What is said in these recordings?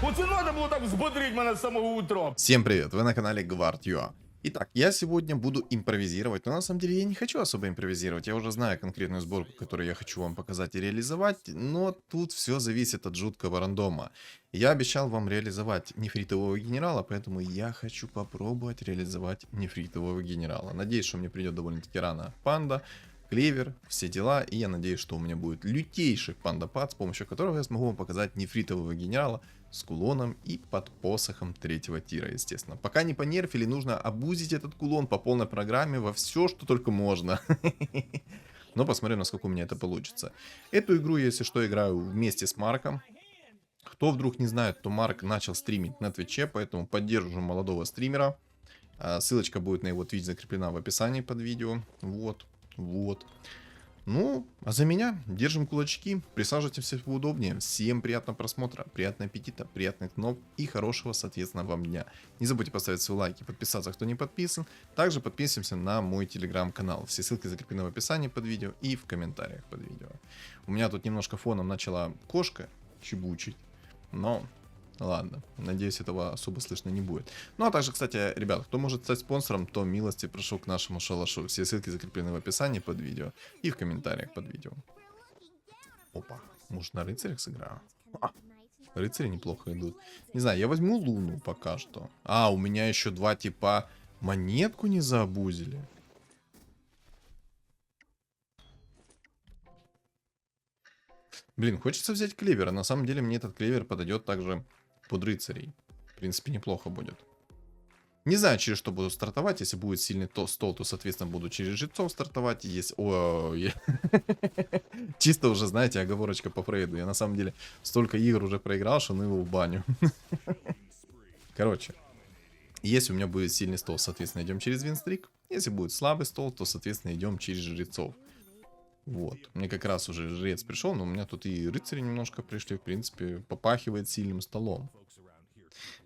Оце надо було так взбодрить мене з самого утра. Всем привет, вы на канале Guard.ua. Итак, я сегодня буду импровизировать, но на самом деле я не хочу особо импровизировать, я уже знаю конкретную сборку, которую я хочу вам показать и реализовать, но тут все зависит от жуткого рандома. Я обещал вам реализовать нефритового генерала, поэтому я хочу попробовать реализовать нефритового генерала. Надеюсь, что мне придет довольно-таки рано панда, клевер, все дела, и я надеюсь, что у меня будет лютейший пандапад, с помощью которого я смогу вам показать нефритового генерала с кулоном и под посохом третьего тира, естественно. Пока не понерфили, нужно обузить этот кулон по полной программе во все, что только можно. Но посмотрим, насколько у меня это получится. Эту игру, если что, играю вместе с Марком. Кто вдруг не знает, то Марк начал стримить на Твиче, поэтому поддерживаю молодого стримера. Ссылочка будет на его Твич закреплена в описании под видео. Вот. Ну, а за меня держим кулачки, присаживайтесь поудобнее. Всем приятного просмотра, приятного аппетита, приятных ног и хорошего, соответственно, вам дня. Не забудьте поставить свой лайк и подписаться, кто не подписан. Также подписываемся на мой телеграм-канал. Все ссылки закреплены в описании под видео и в комментариях под видео. У меня тут немножко фоном начала кошка чебучить, но... Ладно, надеюсь, этого особо слышно не будет. Ну, а также, кстати, ребят, кто может стать спонсором, то милости прошу к нашему шалашу. Все ссылки закреплены в описании под видео и в комментариях под видео. Опа, может на рыцарях сыграю? Рыцари неплохо идут. Не знаю, я возьму Луну пока что. А, у меня еще два типа монетку не заобузили. Блин, хочется взять клевера. На самом деле мне этот клевер подойдет также под рыцарей. В принципе, неплохо будет. Не знаю, через что буду стартовать. Если будет сильный стол, то, соответственно, буду через жрецов стартовать. Если... Чисто уже, знаете, оговорочка по Фрейду. Я, на самом деле, столько игр уже проиграл, что ну его в баню. Короче. Если у меня будет сильный стол, соответственно, идем через винстрик. Если будет слабый стол, то, соответственно, идем через жрецов. Вот. Мне как раз уже жрец пришел, но у меня тут и рыцари немножко пришли. В принципе, попахивает сильным столом.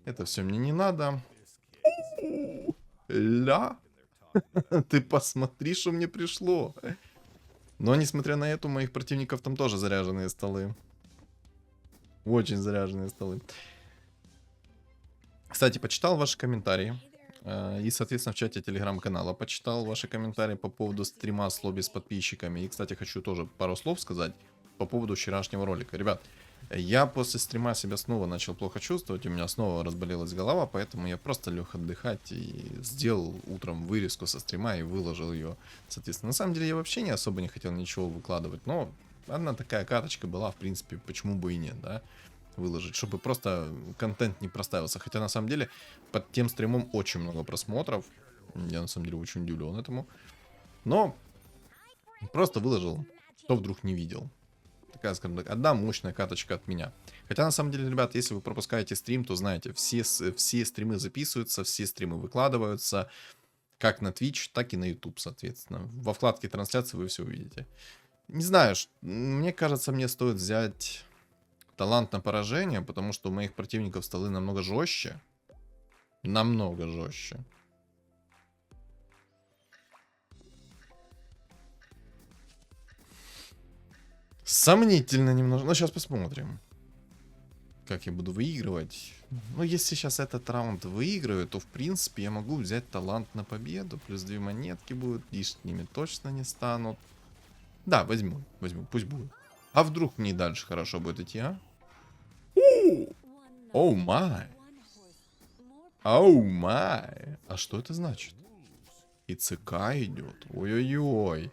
Это все мне не надо. Ля. Ты посмотри, что мне пришло. Но, несмотря на это, у моих противников там тоже заряженные столы. Очень заряженные столы. Кстати, почитал ваши комментарии. И, соответственно, в чате телеграм-канала почитал ваши комментарии по поводу стрима с лобби с подписчиками. И, кстати, хочу тоже пару слов сказать по поводу вчерашнего ролика. Ребят, я после стрима себя снова начал плохо чувствовать. У меня снова разболелась голова, поэтому я просто лег отдыхать и сделал утром вырезку со стрима и выложил ее. Соответственно, на самом деле я вообще не особо не хотел ничего выкладывать. Но одна такая карточка была, в принципе, почему бы и нет, да? Выложить, чтобы просто контент не проставился. Хотя на самом деле под тем стримом очень много просмотров. Я на самом деле очень удивлен этому. Но просто выложил, кто вдруг не видел. Такая, скажем так, одна мощная каточка от меня. Хотя на самом деле, ребят, если вы пропускаете стрим, то знаете, все стримы записываются, все стримы выкладываются. Как на Twitch, так и на YouTube, соответственно. Во вкладке трансляции вы все увидите. Не знаю, мне кажется, мне стоит взять... талант на поражение, потому что у моих противников столы намного жестче. Намного жестче. Сомнительно немножко. Но сейчас посмотрим, как я буду выигрывать. Ну, если сейчас этот раунд выиграю, то, в принципе, я могу взять талант на победу. Плюс 2 монетки будут. Лишними точно не станут. Да, возьму. Пусть будет. А вдруг мне и дальше хорошо будет идти, а? Оу май. Оу май. А что это значит? И ЦК идет. Ой-ой-ой.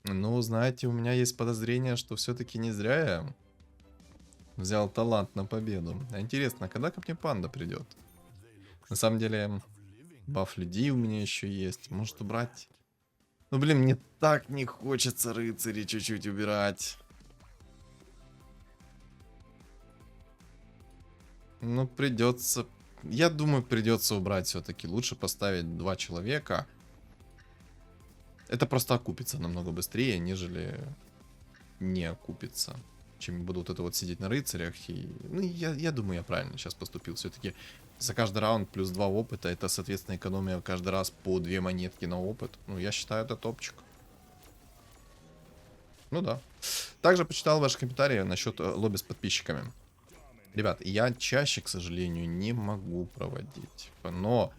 Ну, знаете, у меня есть подозрение, что все-таки не зря я взял талант на победу. А интересно, когда ко мне панда придет? На самом деле, баф людей у меня еще есть. Может убрать? Ну, блин, мне так не хочется рыцарей чуть-чуть убирать. Ну, придется... Я думаю, придется убрать все-таки. Лучше поставить 2 человека. Это просто окупится намного быстрее, нежели не окупится. Чем буду вот это вот сидеть на рыцарях. И... Ну, я думаю, я правильно сейчас поступил. Все-таки за каждый раунд плюс 2 опыта. Это, соответственно, экономия каждый раз по 2 монетки на опыт. Ну, я считаю, это топчик. Ну да. Также почитал ваши комментарии насчет лобби с подписчиками. Ребят, я чаще, к сожалению, не могу проводить. Но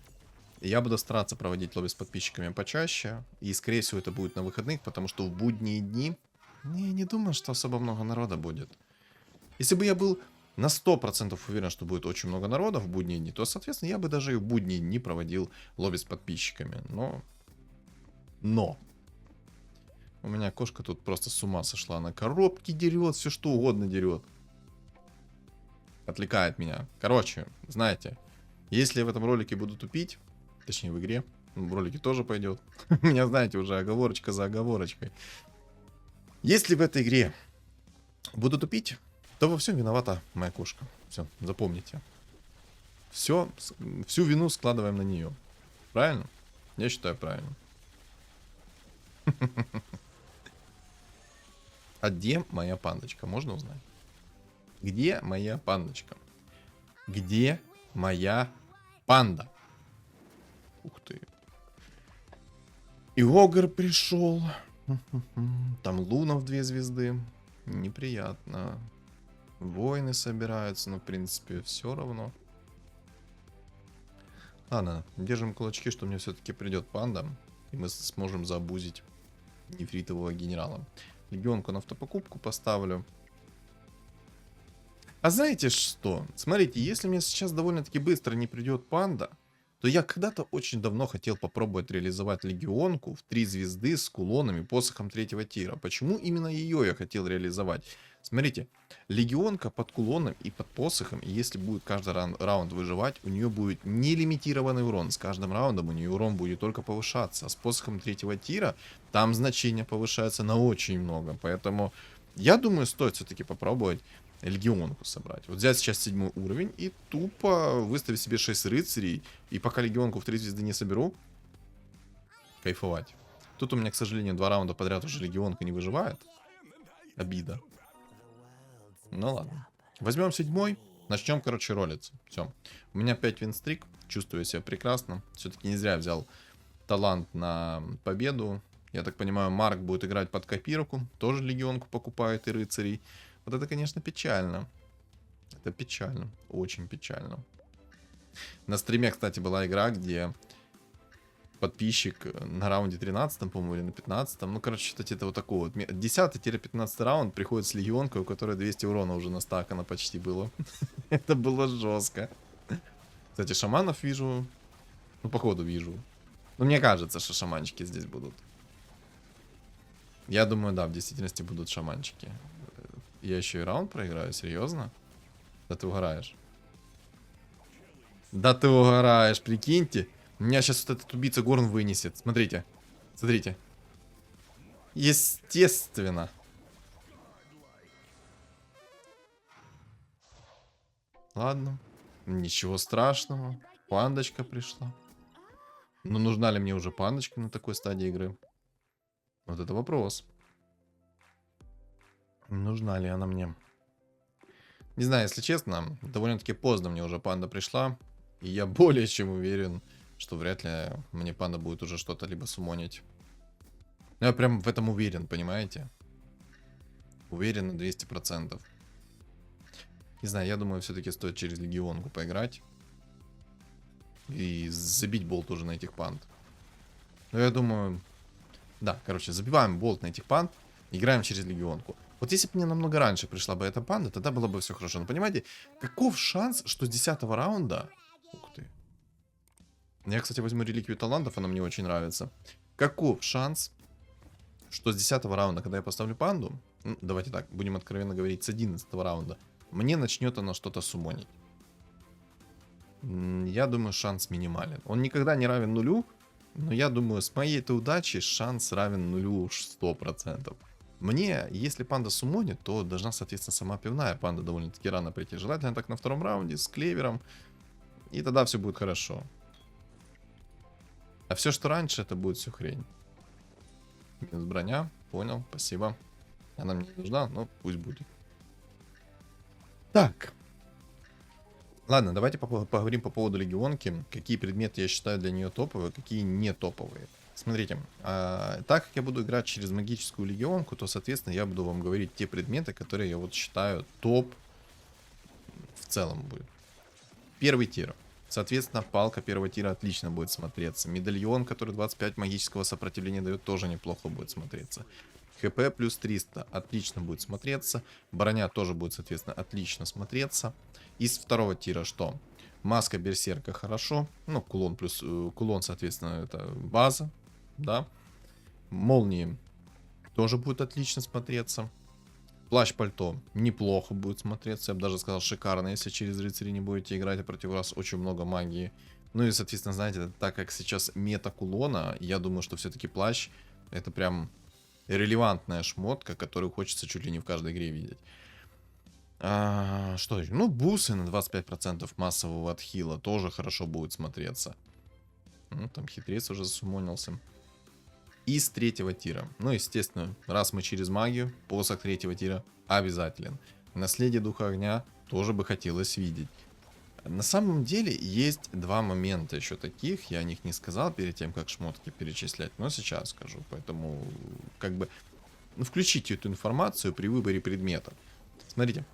я буду стараться проводить лобби с подписчиками почаще. И, скорее всего, это будет на выходных, потому что в будние дни... Я не думаю, что особо много народа будет. Если бы я был на 100% уверен, что будет очень много народа в будние дни, то, соответственно, я бы даже и в будние дни проводил лобби с подписчиками. Но... У меня кошка тут просто с ума сошла. Она коробки дерет, все что угодно дерет. Отвлекает меня. Короче, знаете, если я в этом ролике буду тупить, точнее в игре, в ролике тоже пойдет. У меня, знаете, уже оговорочка за оговорочкой. Если в этой игре буду тупить, то во всем виновата моя кошка. Все, запомните. Все, всю вину складываем на нее. Правильно? Я считаю правильно. А где моя пандочка? Можно узнать? Где моя пандочка? Где моя панда? Ух ты. И Огр пришел. Там Лунов 2 звезды. Неприятно. Воины собираются, но в принципе все равно. Ладно, держим кулачки, что мне все-таки придет панда. И мы сможем забузить нефритового генерала. Легионку на автопокупку поставлю. А знаете что? Смотрите, если мне сейчас довольно-таки быстро не придет панда, то я когда-то очень давно хотел попробовать реализовать легионку в 3 звезды с кулонами, посохом 3-го тира. Почему именно ее я хотел реализовать? Смотрите, легионка под кулоном и под посохом, и если будет каждый раунд выживать, у нее будет нелимитированный урон. С каждым раундом у нее урон будет только повышаться. А с посохом 3-го тира там значение повышается на очень много. Поэтому я думаю, стоит все-таки попробовать легионку собрать. Вот взять сейчас 7 уровень и тупо выставить себе 6 рыцарей. И пока легионку в 3 звезды не соберу, кайфовать. Тут у меня, к сожалению, 2 раунда подряд уже легионка не выживает. Обида. Ну ладно. Возьмем 7-й. Начнем, короче, ролиться. Все. У меня 5 винстрик. Чувствую себя прекрасно. Все-таки не зря взял талант на победу. Я так понимаю, Марк будет играть под копирку. Тоже легионку покупает и рыцарей. Вот это, конечно, печально. Это печально. Очень печально. На стриме, кстати, была игра, где подписчик на раунде 13, по-моему, или на 15. Ну, короче, кстати, это вот такой вот. 10-15 раунд приходит с легионкой, у которой 200 урона уже настакано почти было. Это было жестко. Кстати, шаманов вижу. Ну, походу вижу. Ну, мне кажется, что шаманчики здесь будут. Я думаю, да, в действительности будут шаманчики. Я еще и раунд проиграю, серьезно? Да ты угораешь. Да ты угораешь, прикиньте. Меня сейчас вот этот убийца Горн вынесет. Смотрите. Смотрите. Естественно. Ладно. Ничего страшного. Пандочка пришла. Но нужна ли мне уже пандочка на такой стадии игры? Вот это вопрос. Нужна ли она мне? Не знаю, если честно, довольно-таки поздно мне уже панда пришла. И я более чем уверен, что вряд ли мне панда будет уже что-то либо суммонить. Но я прям в этом уверен, понимаете? Уверен на 200%. Не знаю, я думаю, все-таки стоит через легионку поиграть. И забить болт уже на этих панд. Но я думаю... Да, короче, забиваем болт на этих панд. Играем через легионку. Вот если бы мне намного раньше пришла бы эта панда, тогда было бы все хорошо. Но понимаете, каков шанс, что с 10-го раунда... Ух ты. Я, кстати, возьму реликвию талантов, она мне очень нравится. Каков шанс, что с 10-го раунда, когда я поставлю панду... Ну, давайте так, будем откровенно говорить, с 11-го раунда, мне начнет она что-то суммонить. Я думаю, шанс минимален. Он никогда не равен нулю, но я думаю, с моей-то удачей шанс равен нулю уж 100%. Мне, если панда суммонит, то должна, соответственно, сама пивная панда довольно-таки рано прийти. Желательно так на 2-м раунде с клевером. И тогда все будет хорошо. А все, что раньше, это будет все хрень. Минус броня. Понял, спасибо. Она мне не нужна, но пусть будет. Так. Ладно, давайте поговорим по поводу легионки. Какие предметы я считаю для нее топовые, какие не топовые. Смотрите, так как я буду играть через магическую легионку, то, соответственно, я буду вам говорить те предметы, которые я вот считаю топ в целом будет. Первый тир. Соответственно, палка первого тира отлично будет смотреться. Медальон, который 25 магического сопротивления дает, тоже неплохо будет смотреться. ХП плюс 300 отлично будет смотреться. Броня тоже будет, соответственно, отлично смотреться. Из второго тира что? Маска берсерка хорошо. Ну, кулон плюс... Кулон, соответственно, это база. Да. Молнии тоже будет отлично смотреться. Плащ-пальто неплохо будет смотреться. Я бы даже сказал, шикарно, если через рыцарей не будете играть, а против вас очень много магии. Ну и, соответственно, знаете, так как сейчас мета кулона, я думаю, что все-таки плащ это прям релевантная шмотка, которую хочется чуть ли не в каждой игре видеть. Что еще? Ну, бусы на 25% массового отхила тоже хорошо будет смотреться. Ну, там хитрец уже засумонился. Из третьего тира. Ну, естественно, раз мы через магию, посох третьего тира обязателен. Наследие духа огня тоже бы хотелось видеть. На самом деле есть два момента еще таких. Я о них не сказал перед тем, как шмотки перечислять, но сейчас скажу. Поэтому, как бы, ну, включите эту информацию при выборе предметов. Смотрите.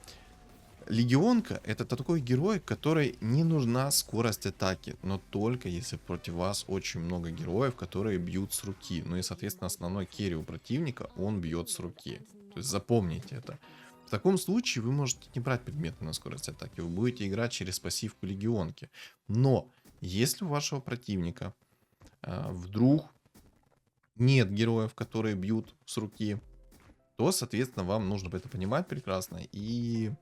Легионка это такой герой, который не нужна скорость атаки, но только если против вас очень много героев, которые бьют с руки. Ну и, соответственно, основной керри у противника, он бьет с руки. То есть запомните это. В таком случае вы можете не брать предметы на скорость атаки, вы будете играть через пассивку легионки. Но если у вашего противника вдруг нет героев, которые бьют с руки, то, соответственно, вам нужно это понимать прекрасно и...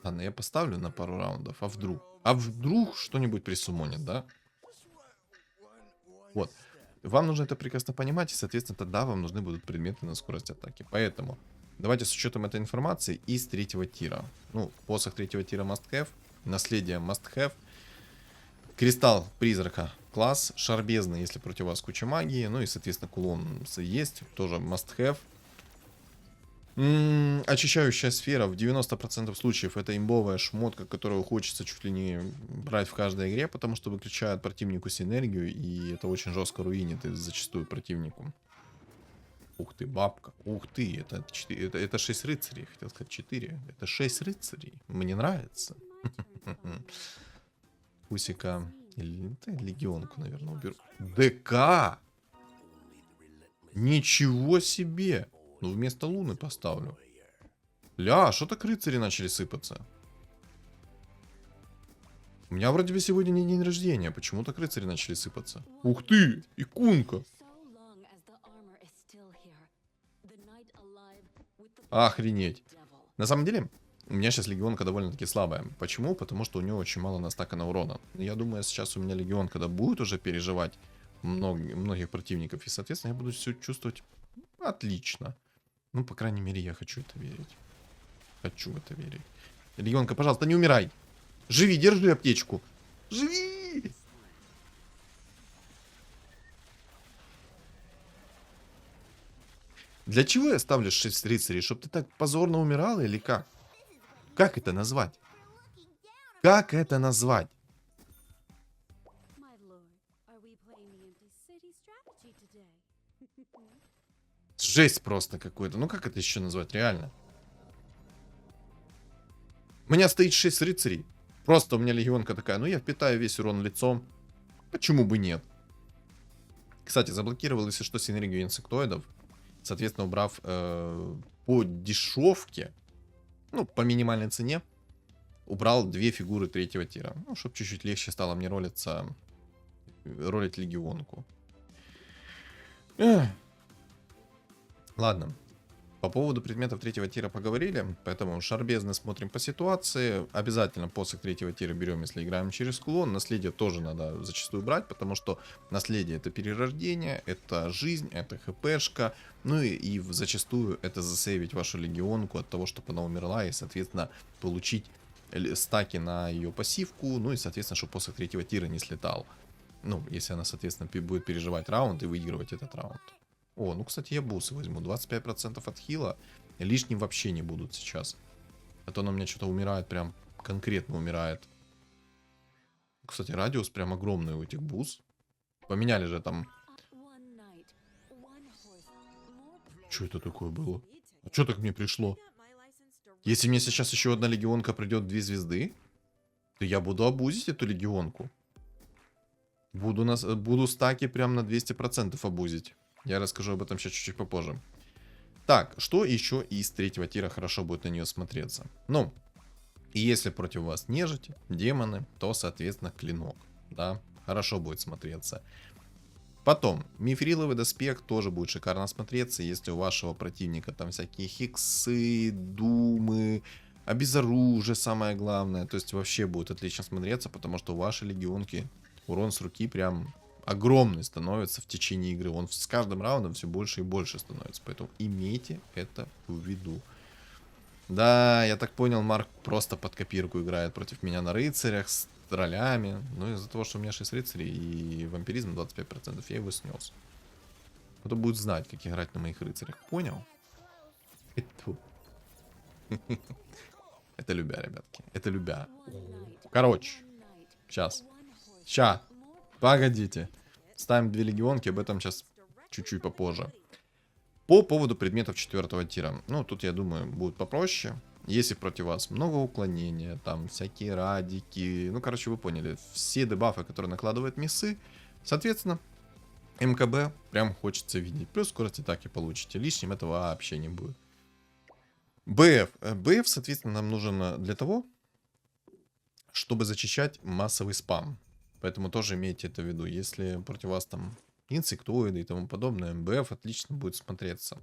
Ладно, я поставлю на пару раундов. А вдруг? А вдруг что-нибудь присумонит, да? Вот. Вам нужно это прекрасно понимать, и, соответственно, тогда вам нужны будут предметы на скорость атаки. Поэтому давайте с учетом этой информации из третьего тира. Ну, посох третьего тира must have. Наследие must have. Кристалл призрака класс. Шар бездны, если против вас куча магии. Ну и, соответственно, кулон есть. Тоже must have. Очищающая сфера в 90% случаев это имбовая шмотка, которую хочется чуть ли не брать в каждой игре, потому что выключает противнику синергию, и это очень жестко руинит зачастую противнику. Ух ты, бабка. Ух ты, это 6 рыцарей. Хотел сказать 4. Это 6 рыцарей. Мне нравится. Пусика. Легионку, наверное, уберу. ДК! Ничего себе! Ну, вместо луны поставлю. Ля, что так рыцари начали сыпаться? У меня вроде бы сегодня не день рождения. Почему так рыцари начали сыпаться? Ух ты, икунка. Охренеть. На самом деле, у меня сейчас легионка довольно-таки слабая. Почему? Потому что у нее очень мало настакана урона. Я думаю, сейчас у меня легион, когда будет уже переживать многих противников, и, соответственно, я буду все чувствовать отлично. Ну, по крайней мере, я хочу это верить. Хочу в это верить. Легионка, пожалуйста, не умирай. Живи, держи аптечку. Живи! Для чего я ставлю 6 рыцарей? Чтоб ты так позорно умирала или как? Как это назвать? Как это назвать? Жесть просто какой-то. Ну как это еще назвать, реально? У меня стоит 6 рыцарей. Просто у меня легионка такая. Ну я впитаю весь урон лицом. Почему бы нет? Кстати, заблокировал, если что, синергию инсектоидов. Соответственно, убрав по дешевке, ну, по минимальной цене, убрал 2 фигуры третьего тира. Ну, чтобы чуть-чуть легче стало мне ролить легионку. Ладно. По поводу предметов третьего тира поговорили, поэтому шар бездны смотрим по ситуации. Обязательно посох третьего тира берем, если играем через кулон. Наследие тоже надо зачастую брать, потому что наследие это перерождение, это жизнь, это хпшка. Ну и зачастую это засейвить вашу легионку от того, чтобы она умерла, и, соответственно, получить стаки на ее пассивку. Ну и, соответственно, чтобы посох третьего тира не слетал. Ну, если она, соответственно, будет переживать раунд и выигрывать этот раунд. О, ну, кстати, я бусы возьму. 25% от хила. Лишним вообще не будут сейчас. А то она у меня что-то умирает, прям конкретно умирает. Кстати, радиус прям огромный у этих бус. Поменяли же там. Что это такое было? А что так мне пришло? Если мне сейчас еще одна легионка придет 2 звезды, то я буду абузить эту легионку. Буду стаки прям на 200% абузить. Я расскажу об этом сейчас чуть-чуть попозже. Так, что еще из третьего тира хорошо будет на нее смотреться? Ну, и если против вас нежити, демоны, то, соответственно, клинок. Да, хорошо будет смотреться. Потом, мифриловый доспех тоже будет шикарно смотреться, если у вашего противника там всякие хиксы, думы, обезоружие самое главное. То есть вообще будет отлично смотреться, потому что у вашей легионки урон с руки прям огромный становится в течение игры. Он с каждым раундом все больше и больше становится. Поэтому имейте это в виду. Да, я так понял, Марк просто под копирку играет против меня на рыцарях с троллями. Ну, из-за того, что у меня 6 рыцарей и вампиризм 25%, я его снес. Кто будет знать, как играть на моих рыцарях. Понял? Это любя, ребятки. Это любя. Короче. Сейчас. Погодите. Ставим 2 легионки, об этом сейчас чуть-чуть попозже. По поводу предметов 4 тира. Ну, тут, я думаю, будет попроще. Если против вас много уклонения, там всякие радики. Ну, короче, вы поняли. Все дебафы, которые накладывают миссы. Соответственно, МКБ прям хочется видеть. Плюс скорость атаки получите. Лишним этого вообще не будет. БФ. БФ, соответственно, нам нужен для того, чтобы зачищать массовый спам. Поэтому тоже имейте это в виду. Если против вас там инсектоиды и тому подобное, МБФ отлично будет смотреться.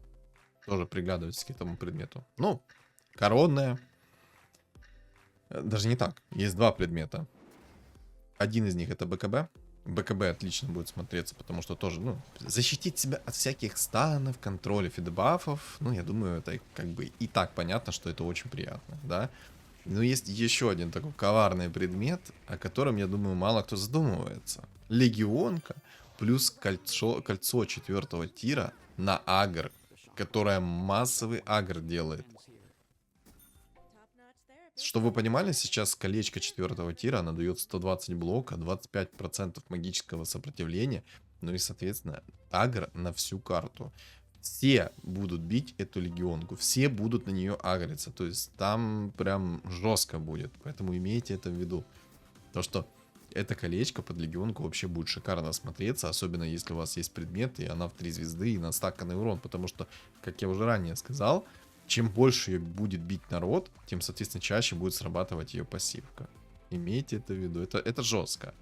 Тоже приглядывайтесь к этому предмету. Ну, коронная. Даже не так. Есть 2 предмета. Один из них это БКБ. БКБ отлично будет смотреться, потому что тоже, ну, защитить себя от всяких станов, контролев и дебафов. Ну, я думаю, это как бы и так понятно, что это очень приятно, да. Но есть еще один такой коварный предмет, о котором, я думаю, мало кто задумывается. Легионка плюс кольцо 4 тира на агр, которая массовый агр делает. Чтобы вы понимали, сейчас колечко 4 тира, она дает 120 блока, 25% магического сопротивления, ну и, соответственно, агр на всю карту. Все будут бить эту легионку, все будут на нее агриться, то есть там прям жестко будет, поэтому имейте это в виду. То, что это колечко под легионку вообще будет шикарно смотреться, особенно если у вас есть предмет, и она в 3 звезды, и настаканный урон, потому что, как я уже ранее сказал, чем больше ее будет бить народ, тем, соответственно, чаще будет срабатывать ее пассивка. Имейте это в виду, это жестко.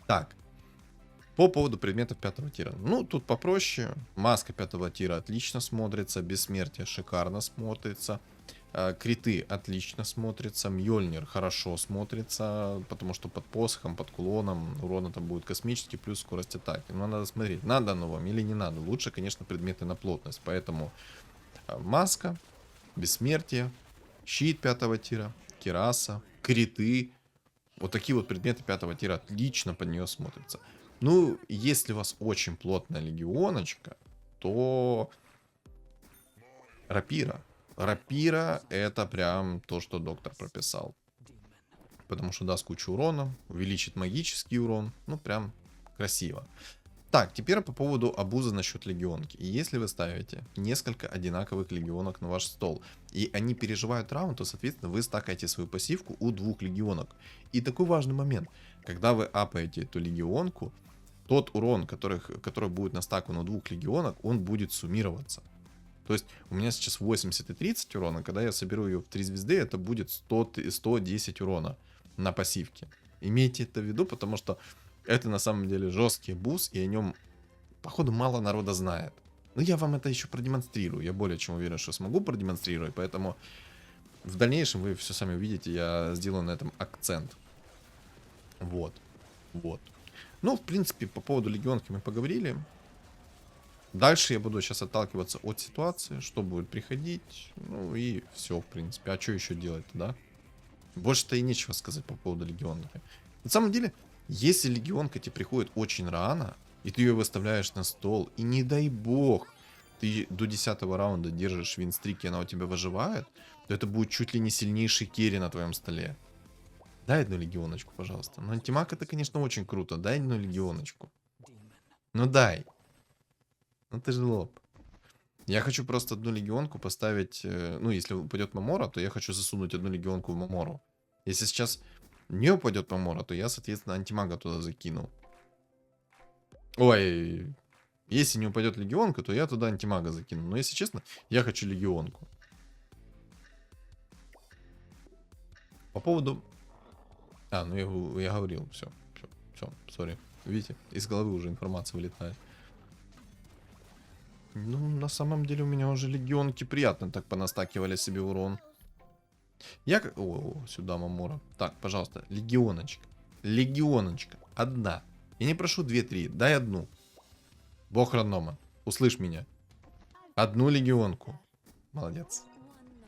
Так. По поводу предметов 5 тира. Ну, тут попроще. Маска 5 тира отлично смотрится. Бессмертие шикарно смотрится. Криты отлично смотрятся. Мьёльнир хорошо смотрится. Потому что под посохом, под кулоном урона там будет космический, плюс скорость атаки. Но надо смотреть, надо оно вам или не надо. Лучше, конечно, предметы на плотность. Поэтому маска, бессмертие, щит 5 тира, кираса, криты. Вот такие вот предметы 5 тира отлично под нее смотрятся. Ну, если у вас очень плотная легионочка, то рапира. Рапира это прям то, что доктор прописал. Потому что даст кучу урона, увеличит магический урон. Ну, прям красиво. Так, теперь по поводу абуза насчет легионки. Если вы ставите несколько одинаковых легионок на ваш стол, и они переживают раунд, то, соответственно, вы стакаете свою пассивку у 2 легионок. И такой важный момент. Когда вы апаете эту легионку, тот урон, который будет настакан у 2 легионок, он будет суммироваться. То есть у меня сейчас 80 и 30 урона, когда я соберу ее в 3 звезды, это будет 110 урона на пассивке. Имейте это в виду, потому что это на самом деле жесткий буз, и о нем, походу, мало народа знает. Но я вам это еще продемонстрирую. Я более чем уверен, что смогу продемонстрировать, поэтому в дальнейшем вы все сами увидите, я сделаю на этом акцент. Вот. Ну, в принципе, по поводу легионки мы поговорили. Дальше я буду сейчас отталкиваться от ситуации, что будет приходить. Ну и все, в принципе. А что еще делать-то, да? Больше-то и нечего сказать по поводу легионки. На самом деле, если легионка тебе приходит очень рано, и ты ее выставляешь на стол, и не дай бог, ты до 10 раунда держишь винстрик, и она у тебя выживает, то это будет чуть ли не сильнейший керри на твоем столе. Дай одну легионочку, пожалуйста. Но антимаг это, конечно, очень круто. Дай одну легионочку. Ну дай. Ну ты же лоб. Я хочу просто одну легионку поставить. Ну, если упадет Мамора, то я хочу засунуть одну легионку в Мамору. Если сейчас не упадет Мамора, то я, соответственно, антимага туда закину. Ой, если не упадет легионка, то я туда антимага закину. Но если честно, я хочу легионку. По поводу... А, ну я говорил, все, сори. Видите, из головы уже информация вылетает. Ну, на самом деле у меня уже легионки приятно так понастакивали себе урон. О, сюда Мамора. Так, пожалуйста, легионочка. Легионочка. Одна. Я не прошу 2-3, дай одну. Бог рандома. Услышь меня. Одну легионку. Молодец.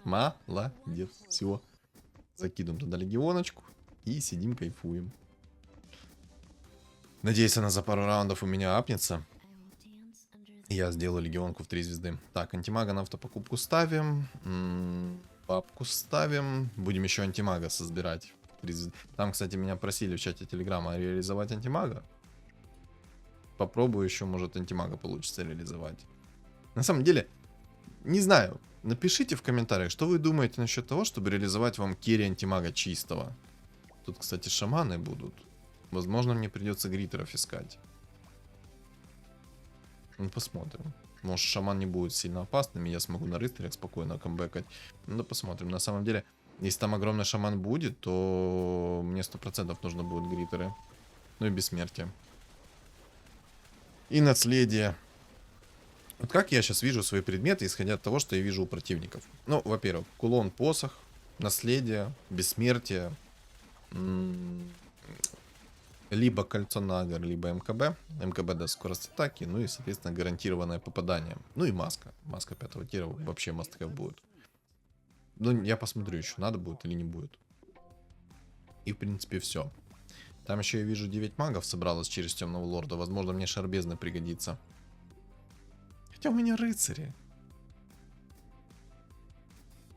Молодец. Все. Закидываем туда легионочку. И сидим, кайфуем. Надеюсь, она за пару раундов у меня апнется. Я сделаю легионку в 3 звезды. Так, антимага на автопокупку ставим. Папку ставим. Будем еще антимага собирать. Там, кстати, меня просили в чате телеграма реализовать антимага. Попробую еще, может, антимага получится реализовать. На самом деле, не знаю. Напишите в комментариях, что вы думаете насчет того, чтобы реализовать вам керри антимага чистого. Тут, кстати, шаманы будут. Возможно, мне придется гритеров искать. Ну, посмотрим. Может, шаман не будет сильно опасным, и я смогу на рыцарях спокойно камбэкать. Ну, посмотрим. На самом деле, если там огромный шаман будет, то мне 100% нужно будет гритеры. Ну и бессмертие. И наследие. Вот как я сейчас вижу свои предметы, исходя от того, что я вижу у противников. Ну, во-первых, кулон, посох, наследие, бессмертие. Либо кольцо Нагар, либо МКБ. МКБ даст скорость атаки, ну и, соответственно, гарантированное попадание. Ну и маска. Маска 5-го тира вообще мастхэв будет. Ну, я посмотрю еще, надо будет или не будет. И, в принципе, все. Там еще я вижу 9 магов собралось через Темного Лорда. Возможно, мне шарбезно пригодится. Хотя у меня рыцари.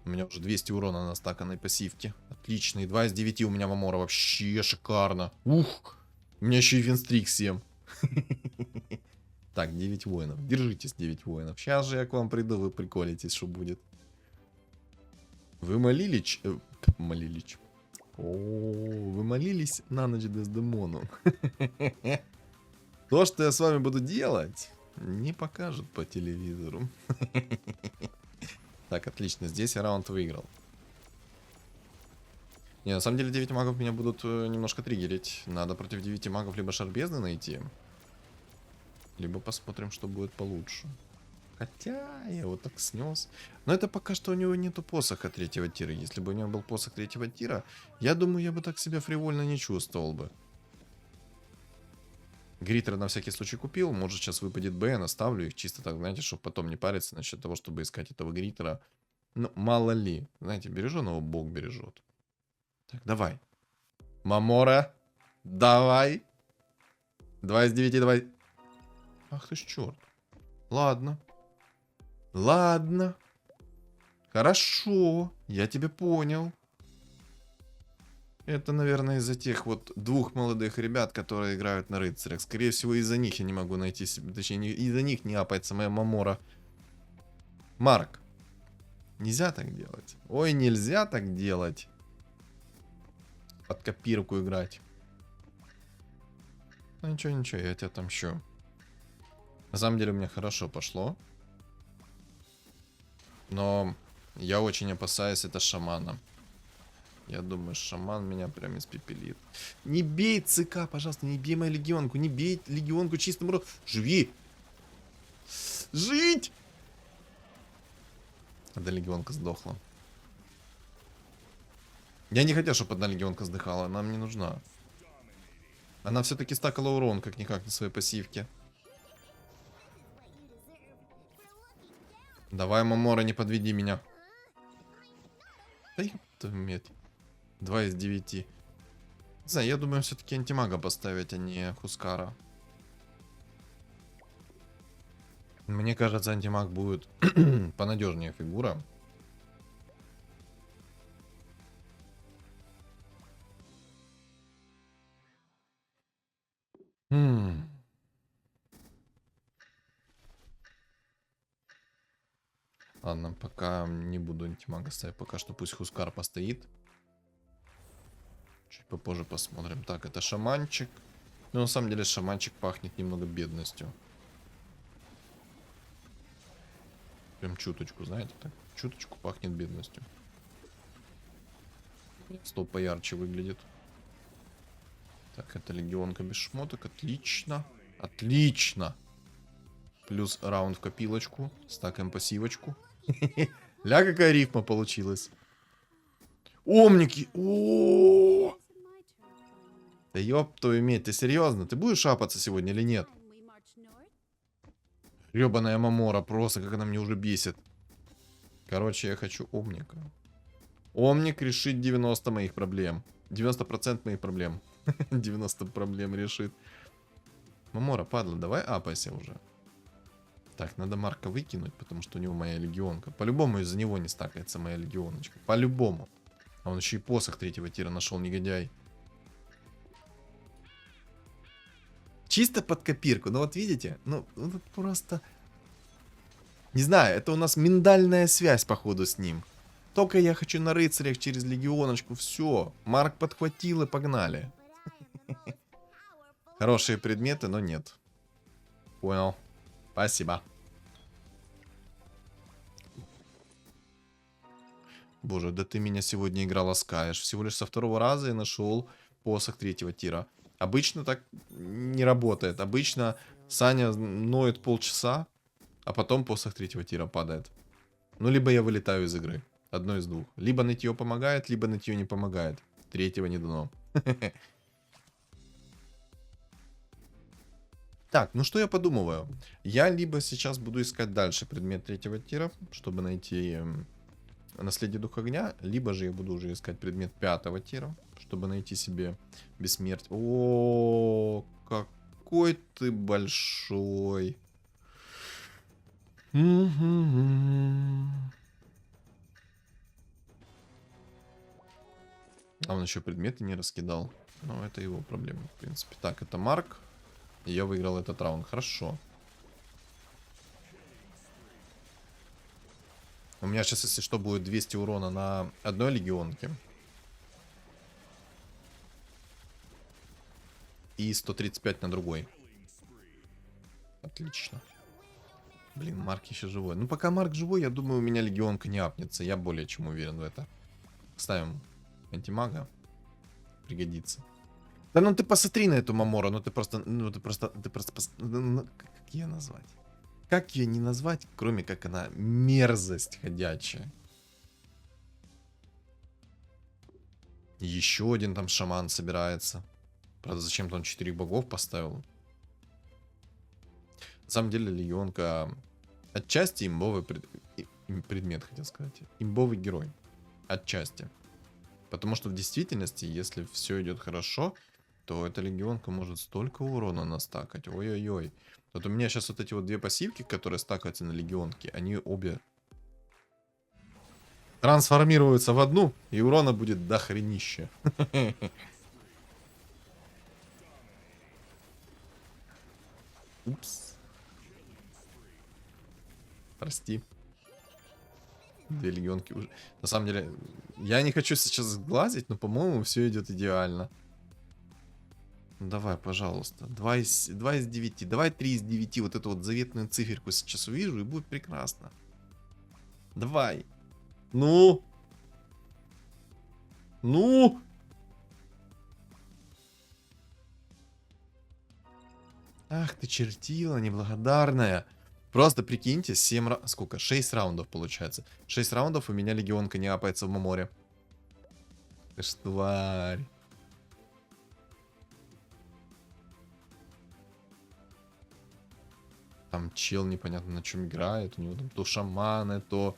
У меня уже 200 урона на стаканной пассивке. Отлично. И 2 из 9 у меня Мамора. Вообще шикарно. Ух. У меня еще и Винстрик 7. Так, 9 воинов. Держитесь, 9 воинов. Сейчас же я к вам приду, вы приколитесь, что будет. Вы молились... молились. О, вы молились на ночь Дездемону. То, что я с вами буду делать, не покажут по телевизору. Так, отлично. Здесь я раунд выиграл. Не, на самом деле 9 магов меня будут немножко триггерить. Надо против 9 магов либо шарбезны найти, либо посмотрим, что будет получше. Хотя я его так снес. Но это пока что у него нету посоха 3-го тира. Если бы у него был посох 3-го тира, я думаю, я бы так себя фривольно не чувствовал бы. Гриттер на всякий случай купил. Может, сейчас выпадет БН, оставлю их чисто так, знаете, чтобы потом не париться насчет того, чтобы искать этого Гриттера. Ну, мало ли. Знаете, береженого Бог бережет. Так, давай. Мамора. Давай. 2 из 9, давай. Ах ты ж черт. Ладно. Ладно. Хорошо. Я тебя понял. Это, наверное, из-за тех вот 2 молодых ребят, которые играют на рыцарях. Скорее всего, из-за них я не могу найти себе... Точнее, из-за них не апается моя Мамора. Марк. Нельзя так делать. Ой, нельзя так делать. Под копирку играть. Ну ничего, ничего, я тебя отомщу. На самом деле у меня хорошо пошло. Но я очень опасаюсь это шамана. Я думаю, шаман меня прям испепелит. Не бей ЦК, пожалуйста, не бей мою легионку. Не бей легионку чистым урон. Живи! Жить! Одна легионка сдохла. Я не хотел, чтобы одна легионка сдыхала. Она мне нужна. Она все-таки стакала урон, как-никак, на своей пассивке. Давай, Мамора, не подведи меня. Да ёпта медь. 2 из 9. Не знаю, я думаю, все-таки антимага поставить, а не Хускара. Мне кажется, антимаг будет понадежнее фигура. Ладно, пока не буду антимага ставить. Пока что пусть Хускар постоит. Чуть попозже посмотрим. Так, это шаманчик. Ну, на самом деле, шаманчик пахнет немного бедностью. Прям чуточку, знаете, так. Чуточку пахнет бедностью. Стол поярче выглядит. Так, это легионка без шмоток. Отлично. Отлично. Плюс раунд в копилочку. Стакаем пассивочку. Ля, какая рифма получилась. Омники. О! Да ёб твою медь, ты серьезно? Ты будешь шапаться сегодня или нет? Ёбаная Мамора, просто как она мне уже бесит. Короче, я хочу Омника. Омник решит 90 моих проблем. 90% моих проблем. 90 проблем решит. Мамора, падла, давай апайся уже. Так, надо Марка выкинуть, потому что у него моя легионка. По-любому из-за него не стакается моя легионочка. По-любому. А он еще и посох 3-го тира нашел, негодяй. Чисто под копирку. Ну вот видите? Ну вот просто... Не знаю, это у нас миндальная связь, походу, с ним. Только я хочу на рыцарях через легионочку. Все. Марк подхватил и погнали. Хорошие предметы, но нет. Понял. Спасибо. Боже, да ты меня сегодня игра ласкаешь. Всего лишь со 2-го раза я нашел посох 3-го тира. Обычно так не работает. Обычно Саня ноет полчаса, а потом посох 3-го тира падает. Ну, либо я вылетаю из игры. Одно из двух. Либо нытье помогает, либо нытье не помогает. Третьего не дано. Так, ну что я подумываю? Я либо сейчас буду искать дальше предмет 3-го тира, чтобы найти наследие духа огня, либо же я буду уже искать предмет 5-го тира, чтобы найти себе бессмертие. О, какой ты большой. А он еще предметы не раскидал. Ну, это его проблема, в принципе. Так, это Марк. И я выиграл этот раунд. Хорошо. У меня сейчас, если что, будет 200 урона на одной легионке. И 135 на другой. Отлично. Блин, Марк еще живой. Ну, пока Марк живой, я думаю, у меня легионка не апнется. Я более чем уверен в это. Ставим антимага. Пригодится. Да ну ты посмотри на эту Мамору. Ну ты просто... Как ее назвать? Как ее не назвать, кроме как она мерзость ходячая. Еще один там шаман собирается. Правда, зачем-то он 4 богов поставил. На самом деле, легионка отчасти имбовый предмет, хотел сказать. Имбовый герой. Отчасти. Потому что в действительности, если все идет хорошо, то эта легионка может столько урона настакать. Ой-ой-ой. Вот у меня сейчас вот эти вот две пассивки, которые стакаются на легионке, они обе трансформируются в одну, и урона будет дохренище. Упс. Прости. Две легионки уже. На самом деле, я не хочу сейчас сглазить, но, по-моему, все идет идеально. Ну, давай, пожалуйста. 2 из 9. Давай 3 из 9. Вот эту вот заветную циферку сейчас увижу, и будет прекрасно. Давай. Ну. Ну. Ах ты чертила неблагодарная. Просто прикиньте, 7 сколько? 6 раундов получается. 6 раундов у меня легионка не апается в Маморе. Ты ж тварь. Там чел непонятно на чем играет. У него там то шаманы, то...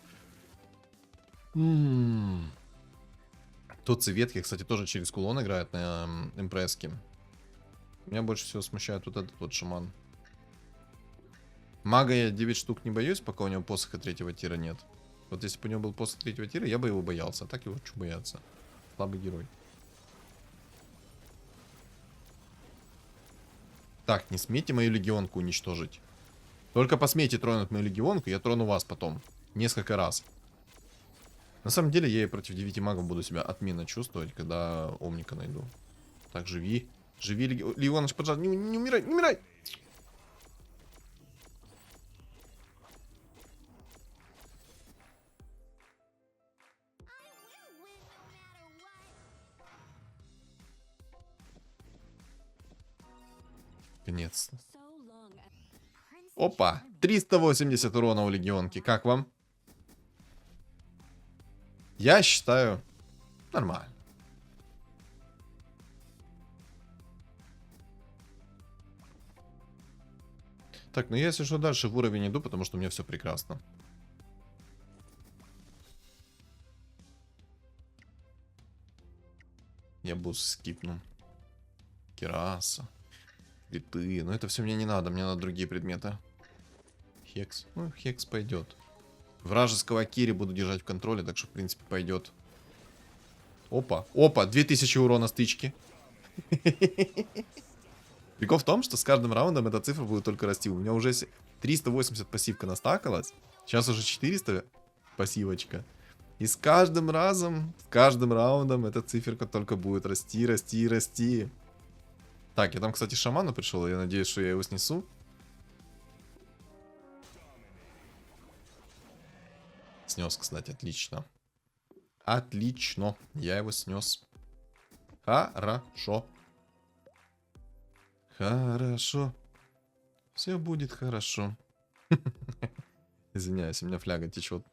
Тот цвет, я, кстати, тоже через кулон играет на импресске. Меня больше всего смущает вот этот вот шаман. Мага я 9 штук не боюсь, пока у него посоха 3-го тира нет. Вот если бы у него был посох 3-го тира, я бы его боялся. А так его хочу бояться. Слабый герой. Так, не смейте мою легионку уничтожить. Только посмейте тронуть мою легионку, я трону вас потом. Несколько раз. На самом деле, я и против 9 магов буду себя отменно чувствовать, когда Омника найду. Так, живи. Живи, Леоныч, пожалуйста, не умирай, не умирай! Наконец-то. Опа, 380 урона у легионки. Как вам? Я считаю, нормально. Так, ну я, если что, дальше в уровень иду, потому что у меня все прекрасно. Я босс скипну. Кераса. Криты. Но это все мне не надо. Мне надо другие предметы. Хекс. Ну, хекс пойдет. Вражеского Кири буду держать в контроле, так что, в принципе, пойдет. Опа. Опа, 2000 урона стычки. Прикол в том, что с каждым раундом эта цифра будет только расти. У меня уже 380 пассивка настакалась. Сейчас уже 400 пассивочка. И с каждым разом, с каждым раундом эта циферка только будет расти, расти, расти. Так, я там, кстати, шаману пришел. Я надеюсь, что я его снесу. Снес, кстати, отлично. Отлично. Я его снес. Хорошо. Хорошо. Все будет хорошо. Извиняюсь, у меня фляга течет.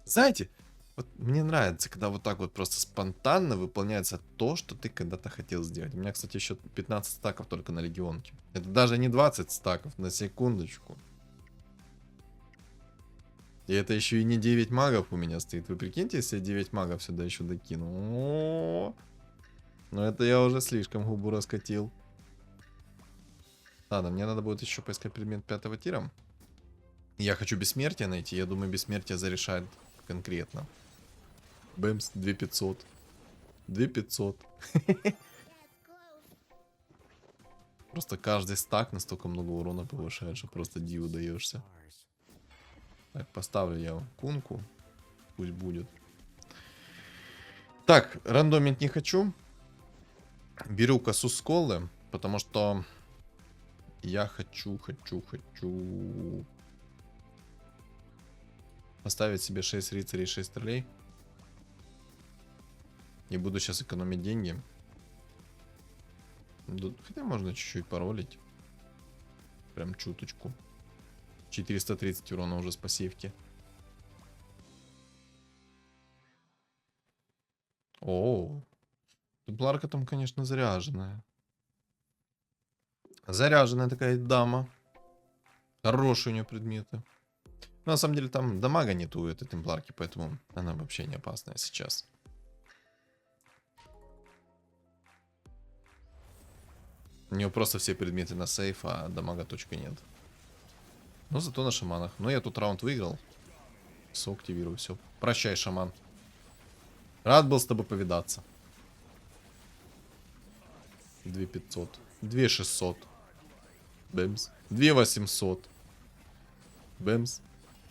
Знаете, вот мне нравится, когда вот так вот просто спонтанно выполняется то, что ты когда-то хотел сделать. У меня, кстати, еще 15 стаков только на легионке. Это даже не 20 стаков, на секундочку. И это еще и не 9 магов у меня стоит. Вы прикиньте, если я 9 магов сюда еще докину. Но это я уже слишком губу раскатил. Ладно, мне надо будет еще поискать предмет 5-го тира. Я хочу бессмертие найти. Я думаю, бессмертие зарешает конкретно. Бэмс, 2500. 2500. Просто каждый стак настолько много урона повышает, что просто диву даешься. Так, поставлю я кунку. Пусть будет. Так, рандомить не хочу. Беру косу сколы, потому что я хочу поставить себе 6 рыцарей и 6 троллей. И буду сейчас экономить деньги. Хотя можно чуть-чуть паролить. Прям чуточку. 430 урона уже с пассивки. О, темпларка там, конечно, заряженная. Заряженная такая дама. Хорошие у нее предметы. Но на самом деле там дамага нету у этой темпларки, поэтому она вообще не опасная сейчас. У нее просто все предметы на сейф, а дамага точка нет. Но зато на шаманах. Но я тут раунд выиграл. Все, активирую, все. Прощай, шаман. Рад был с тобой повидаться. 2500. 2600. Бэмс. 2800. Бэмс.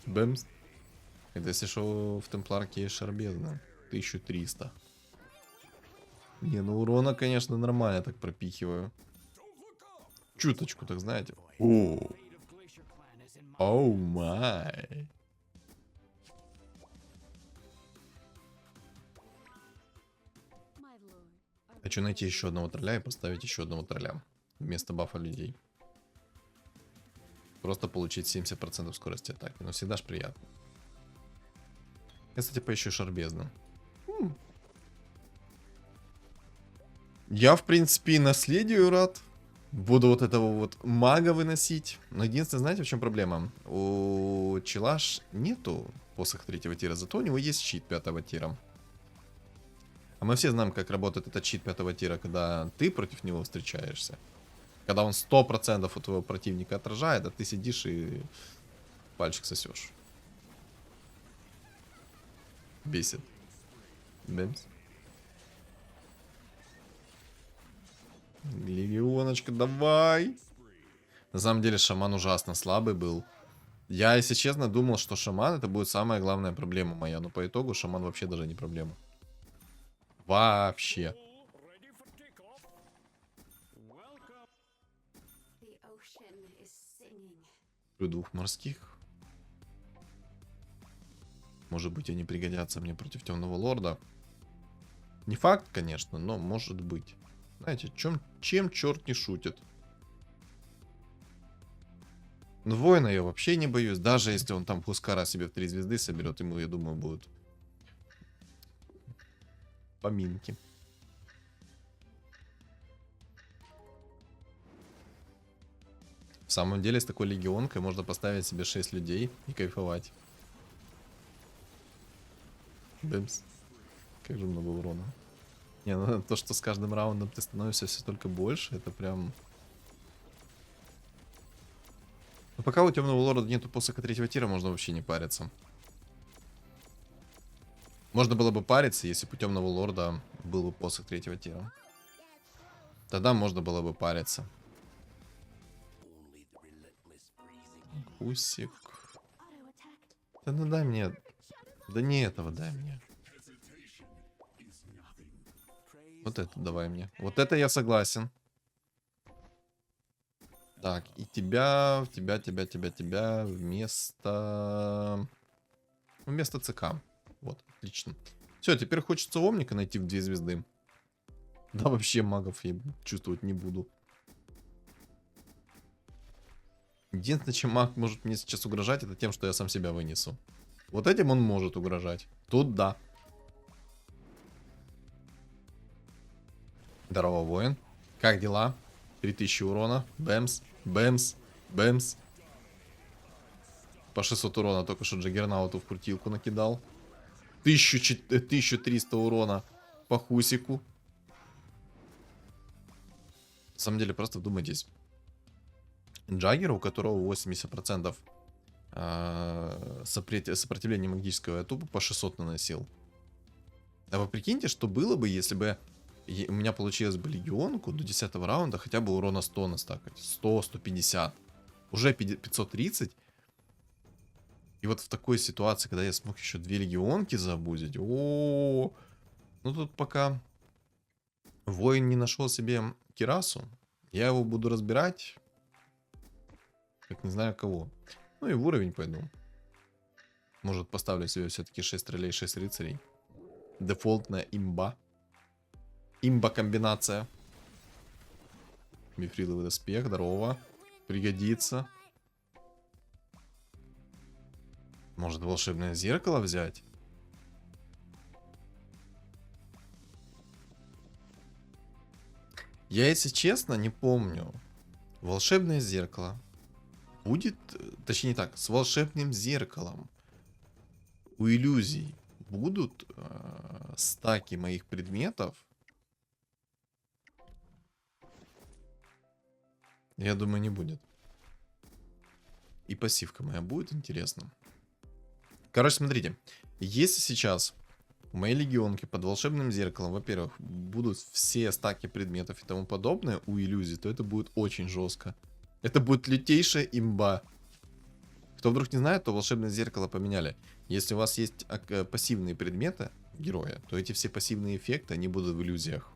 Бэмс. Это если что в темпларке есть шарбезно. 1300. Не, ну урона, конечно, нормально так пропихиваю. Чуточку, так знаете. О. Оу май. Хочу найти еще одного тролля и поставить еще одного тролля. Вместо бафа людей. Просто получить 70% скорости атаки. Но всегда ж приятно. Я, кстати, поищу шарбезно. Я, в принципе, и наследию рад. Буду вот этого вот мага выносить. Но единственное, знаете, в чем проблема? У Челаш нету посох 3-го тира, зато у него есть щит 5-го тира. А мы все знаем, как работает этот щит 5-го тира, когда ты против него встречаешься. Когда он 100% у твоего противника отражает, а ты сидишь и пальчик сосешь. Бесит. Бэмс. Легионочка, давай. На самом деле шаман ужасно слабый был. Я, если честно, думал, что шаман это будет самая главная проблема моя. Но по итогу шаман вообще даже не проблема. Вообще. Двух морских. Может быть, они пригодятся мне против темного лорда. Не факт, конечно, но может быть. Знаете, чем черт не шутит. Но воина я вообще не боюсь. Даже если он там Хускара себе в 3 звезды соберет, ему, я думаю, будут поминки. В самом деле, с такой легионкой можно поставить себе 6 людей и кайфовать. Бэмс. Как же много урона. Не, ну то, что с каждым раундом ты становишься все только больше, это прям... Но пока у темного лорда нету посоха 3-го тира, можно вообще не париться. Можно было бы париться, если бы у темного лорда был бы посох 3-го тира. Тогда можно было бы париться. Усик. Да ну дай мне. Да не этого дай мне. Вот это давай мне. Вот это я согласен. Так, и тебя вместо... Вместо ЦК. Вот, отлично. Все, теперь хочется Омника найти в 2 звезды. Да, вообще магов я чувствовать не буду. Единственное, чем маг может мне сейчас угрожать, это тем, что я сам себя вынесу. Вот этим он может угрожать. Тут да. Здорово, воин. Как дела? 3000 урона. Бэмс, бэмс, бэмс. По 600 урона только что Джаггернауту в крутилку накидал. 1300 урона по Хусику. На самом деле, просто вдумайтесь. Джаггер, у которого 80% сопротивления магического, я тупо по 600 наносил. А вы прикиньте, что было бы, если бы у меня получилось бы легионку до 10 раунда хотя бы урона 100 настакать. 100, 150. Уже 530. И вот в такой ситуации, когда я смог еще 2 легионки забузить. О, ну тут пока воин не нашел себе кирасу, я его буду разбирать. Как не знаю кого. Ну и в уровень пойду. Может, поставлю себе все-таки 6 троллей, 6 рыцарей. Дефолтная имба. Имба-комбинация. Мифриловый доспех, здорово. Пригодится. Может, волшебное зеркало взять? Я, если честно, не помню. Волшебное зеркало будет... Точнее так, с волшебным зеркалом у иллюзий будут стаки моих предметов. Я думаю, не будет. И пассивка моя будет, интересно. Короче, смотрите. Если сейчас у моей легионки под волшебным зеркалом, во-первых, будут все стаки предметов и тому подобное у иллюзий, то это будет очень жестко. Это будет лютейшая имба. Кто вдруг не знает, то волшебное зеркало поменяли. Если у вас есть пассивные предметы героя, то эти все пассивные эффекты, они будут в иллюзиях.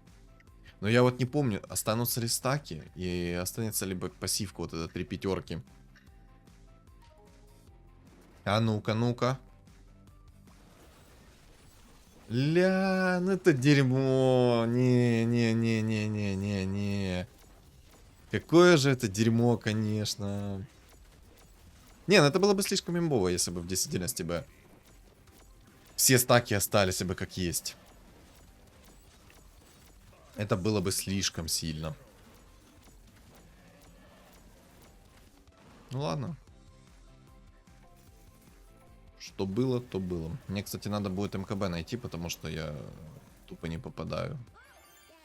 Но я вот не помню, останутся ли стаки и останется ли пассивка вот это 3 пятерки. А ну-ка, ну-ка. Ля, ну это дерьмо. Не. Какое же это дерьмо, конечно. Не, ну это было бы слишком имбово, если бы в действительности бы все стаки остались бы как есть. Это было бы слишком сильно. Ну ладно. Что было, то было. Мне, кстати, надо будет МКБ найти, потому что я тупо не попадаю.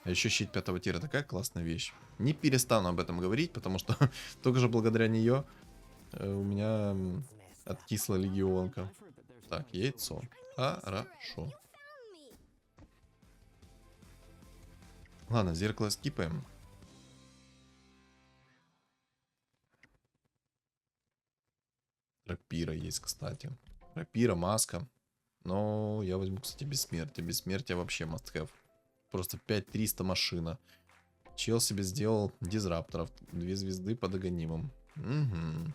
А еще щит 5-го тира такая классная вещь. Не перестану об этом говорить, потому что только же благодаря нее у меня откисла легионка. Так, яйцо. Хорошо. Ладно, зеркало скипаем. Рапира есть, кстати. Рапира, маска. Но я возьму, кстати, бессмертие. Бессмертие вообще must have. Просто 5300 машина. Чел себе сделал дизрапторов. 2 звезды под агонимом. Угу.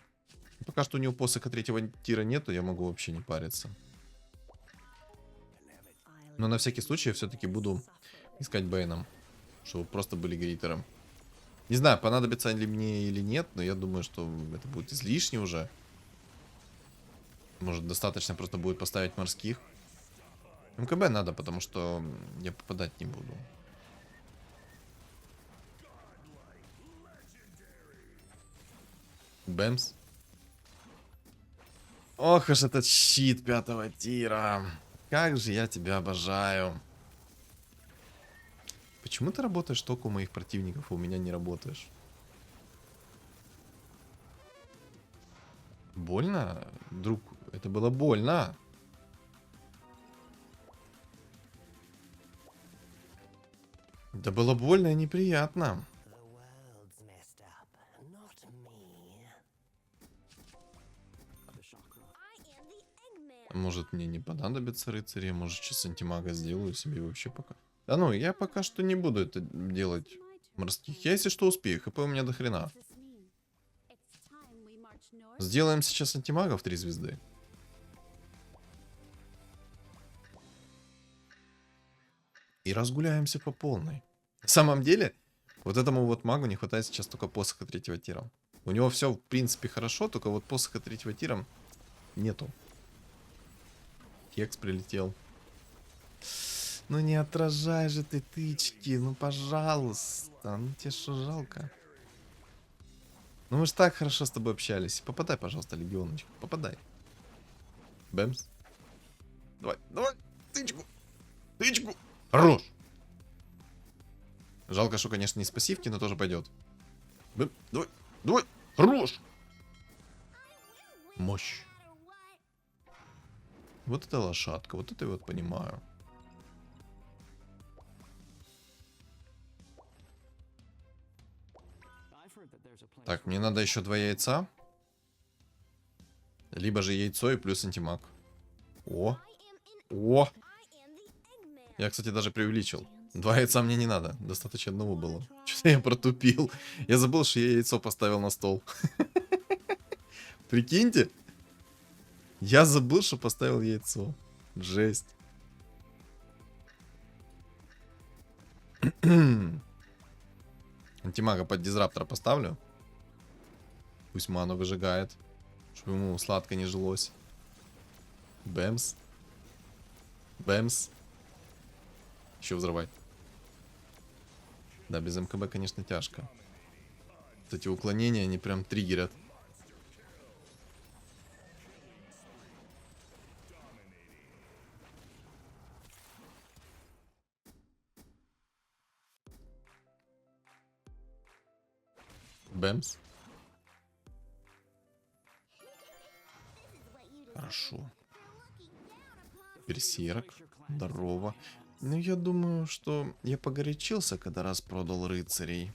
Пока что у него посоха 3-го тира нету, я могу вообще не париться. Но на всякий случай я все-таки буду искать Бэйном. Чтобы просто были гритером. Не знаю, понадобится ли мне или нет, но я думаю, что это будет излишне уже. Может, достаточно просто будет поставить морских. МКБ надо, потому что я попадать не буду. Бэмс. Ох уж этот щит 5-го тира. Как же я тебя обожаю. Почему ты работаешь только у моих противников, а у меня не работаешь? Больно? Друг, это было больно. Это было больно и неприятно. Может, мне не понадобится рыцари, может, сейчас антимага сделаю себе вообще пока. Да ну, я пока что не буду это делать морских. Я, если что, успею, хп у меня до хрена. Сделаем сейчас антимагов 3 звезды. И разгуляемся по полной. На самом деле, вот этому вот магу не хватает сейчас только посоха 3-го тира. У него все, в принципе, хорошо, только вот посоха 3-го тира нету. Хекс прилетел. Ну не отражай же ты тычки, ну пожалуйста. Ну тебе что, жалко? Ну мы же так хорошо с тобой общались. Попадай, пожалуйста, легионочек. Попадай. Бэмс. Давай, давай. Тычку. Тычку. Хорош. Жалко, что, конечно, не с пассивки, но тоже пойдет. Бэм. Давай, давай. Хорош. Мощь. Вот это лошадка, вот это я вот понимаю. Так, мне надо еще 2 яйца. Либо же яйцо и плюс антимаг. О! О! Я, кстати, даже преувеличил. 2 яйца мне не надо. Достаточно одного было. Что-то я протупил. Я забыл, что я яйцо поставил на стол. Прикиньте. Я забыл, что поставил яйцо. Жесть. Антимага под дизраптора поставлю. Пусть ману выжигает. Чтобы ему сладко не жилось. Бэмс. Бэмс. Еще взрывай. Да, без МКБ, конечно, тяжко. Кстати, уклонения, они прям триггерят. Бэмс. Хорошо. Берсерк. Здорово. Ну, я думаю, что я погорячился, когда распродал рыцарей.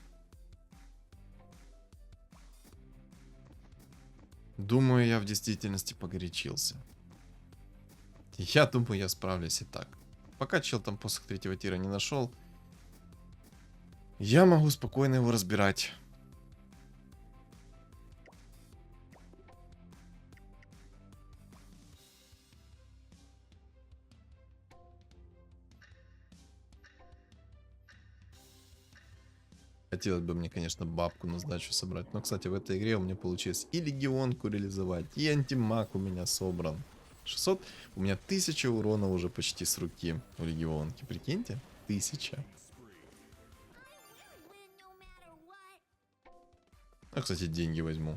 Думаю, я в действительности погорячился. Я думаю, я справлюсь и так. Пока чел там посох 3-го тира не нашел, я могу спокойно его разбирать. Хотелось бы мне, конечно, бабку на сдачу собрать. Но, кстати, в этой игре у меня получилось и легионку реализовать, и антимаг у меня собран. 600, у меня 1000 урона уже почти с руки у легионки. Прикиньте, 1000. А, кстати, деньги возьму.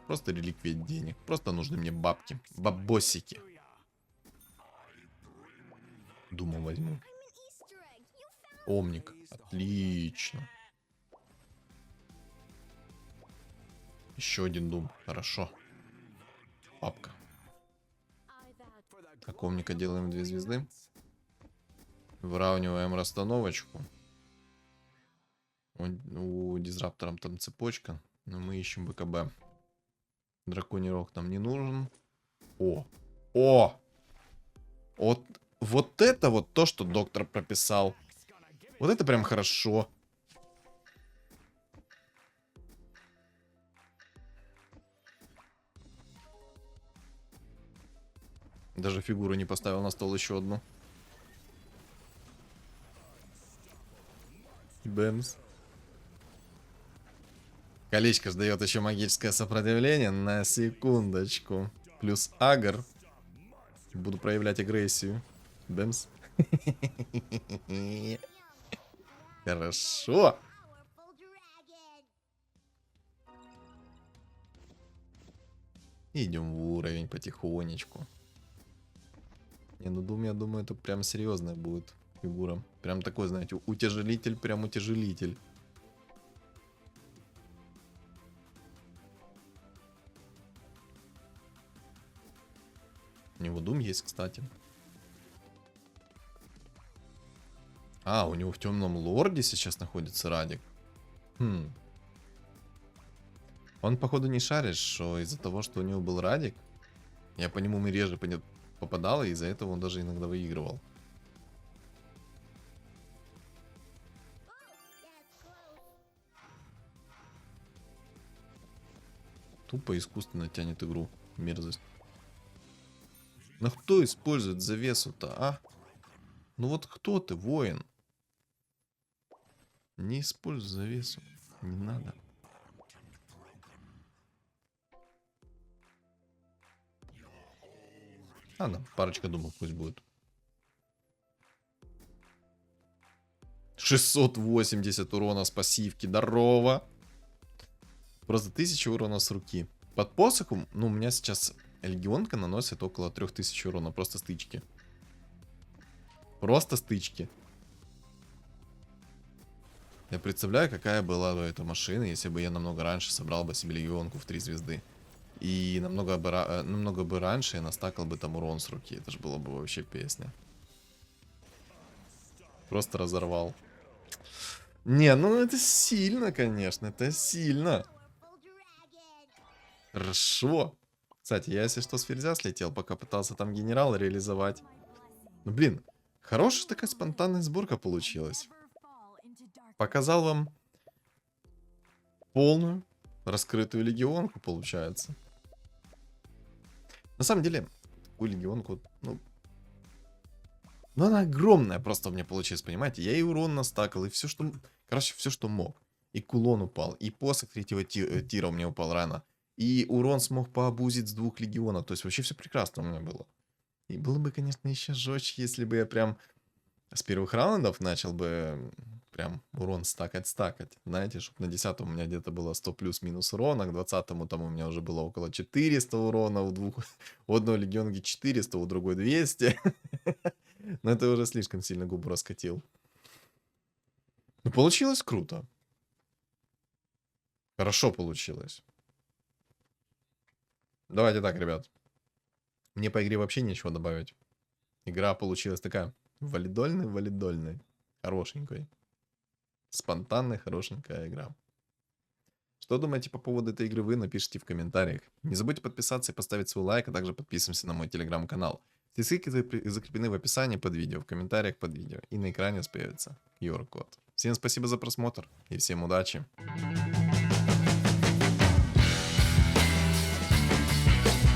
Просто реликвия денег. Просто нужны мне бабки. Бабосики. Думаю, возьму. Омник. Отлично. Еще один дум. Хорошо. Папка. Так, омника делаем 2 звезды. Выравниваем расстановочку. У дизраптором там цепочка. Но мы ищем БКБ. Драконий рог нам не нужен. О! О! Вот это вот то, что доктор прописал. Вот это прям хорошо. Даже фигуру не поставил на стол еще одну. Бэмс. Колечко ждает еще магическое сопротивление. На секундочку. Плюс агр. Буду проявлять агрессию. Бэмс. Хорошо. Идем в уровень потихонечку. Не, ну Дум, я думаю, это прям серьезная будет фигура. Прям такой, знаете, утяжелитель, прям утяжелитель. У него Дум есть, кстати. А, у него в Темном Лорде сейчас находится Радик. Хм. Он, походу, не шарит, что из-за того, что у него был Радик, я по нему реже попадал, и из-за этого он даже иногда выигрывал. Тупо искусственно тянет игру. Мерзость. Но кто использует завесу-то, а? Ну вот кто ты, воин? Не используй завесу. Не надо. Ладно, парочка думов пусть будет. 680 урона с пассивки. Здорово. Просто 1000 урона с руки. Под посохом, ну, у меня сейчас легионка наносит около 3000 урона. Просто стычки. Просто стычки. Я представляю, какая была бы эта машина, если бы я намного раньше собрал бы себе легионку в 3 звезды. И намного бы раньше я настакал бы там урон с руки. Это же было бы вообще песня. Просто разорвал. Не, ну это сильно, конечно. Это сильно. Хорошо. Кстати, я, если что, с Ферзя слетел, пока пытался там генерала реализовать. Ну, блин, хорошая такая спонтанная сборка получилась. Показал вам полную раскрытую легионку, получается. На самом деле, такую легионку, ну она огромная просто у меня получилась, понимаете? Я и урон настакал, и все, что... Короче, все, что мог. И кулон упал, и посох третьего тира у меня упал рано. И урон смог пообузить с 2 легионов. То есть вообще все прекрасно у меня было. И было бы, конечно, еще жестче, если бы я прям с первых раундов начал бы прям урон стакать. Знаете, чтобы на 10-м у меня где-то было 100 плюс-минус урона, к 20-му там у меня уже было около 400 урона, у одной легионки 400, у другой 200. Но это уже слишком сильно губу раскатил. Ну, получилось круто. Хорошо получилось. Давайте так, ребят. Мне по игре вообще нечего добавить. Игра получилась такая валидольная. Хорошенькой. Спонтанная, хорошенькая игра. Что думаете по поводу этой игры вы, напишите в комментариях. Не забудьте подписаться и поставить свой лайк, а также подписываемся на мой телеграм-канал. Все ссылки закреплены в описании под видео, в комментариях под видео. И на экране появится QR-код. Всем спасибо за просмотр и всем удачи.